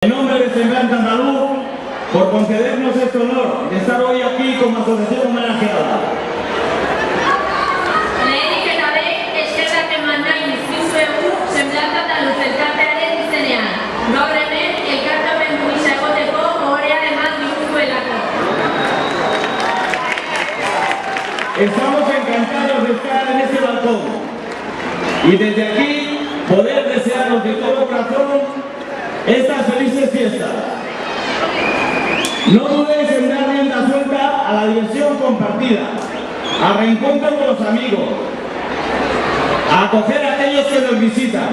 En nombre de Semblante Andaluz, por concedernos este honor de estar hoy aquí como asociación homenajeada. Lehenik eta behin, eskerrak eman nahi dizkizuegu Semblante Andaluz elkartearen izenean. Gaur hemen, elkartapen gisa egoteko ohorea eman diguzuelako. Estamos encantados de estar en este balcón y desde aquí poder desearos de todo corazón estas felices fiestas. No dudéis en dar rienda suelta a la diversión compartida, al reencuentro con los amigos, a acoger a aquellos que nos visitan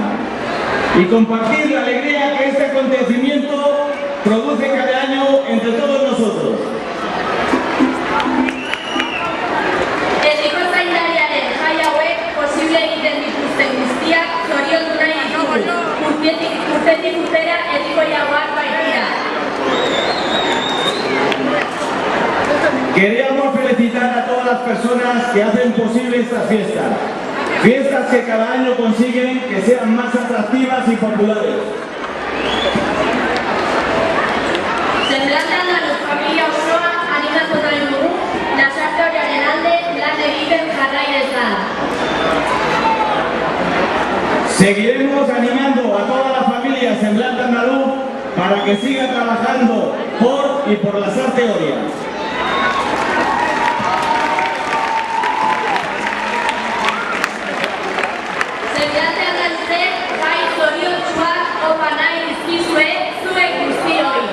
y compartir la alegría que este acontecimiento produce cada año entre todos nosotros. Herriko zaindariaren jai hauek posible egiten dituzten guztiak zoriondu nahi ditugu. Urtetik urtera herriko jauak baitira. Queríamos felicitar a todas las personas que hacen posible estas fiestas. Fiestas que cada año consiguen que sean más atractivas y populares. Semblante Andaluz familia osoa animatu nahi dugu, lasarte horiaren alde lan egiten jarrai dezan. Seguiremos animando a toda la familia Semblante Andaluz para que siga trabajando por y por las arterias. Semblante Andaluzek gai zoriontsuak opa nahi dizkizue zuek guztioi.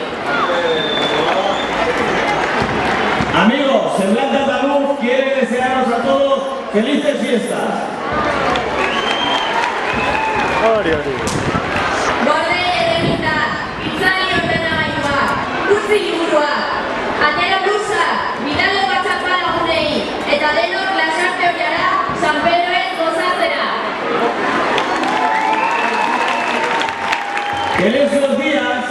Amigos, Semblante Andaluz quiere desearos a todos felices fiestas. Gorde eregitar, itzali ordenagailuak, utzi liburuak, atera blusak, bidalo WhatsAppa lagunei, eta denok lasarte horiara San Pedroen gozatzera. Que en esos días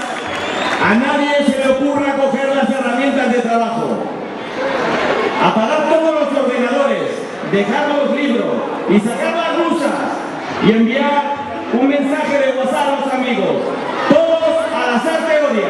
a nadie se le ocurra coger las herramientas de trabajo, apagar todos los ordenadores, dejar los libros y sacar las blusas y enviar un mensaje de WhatsApp a los amigos. Todos a la Santa Teoría.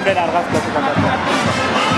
bera argazkiatu.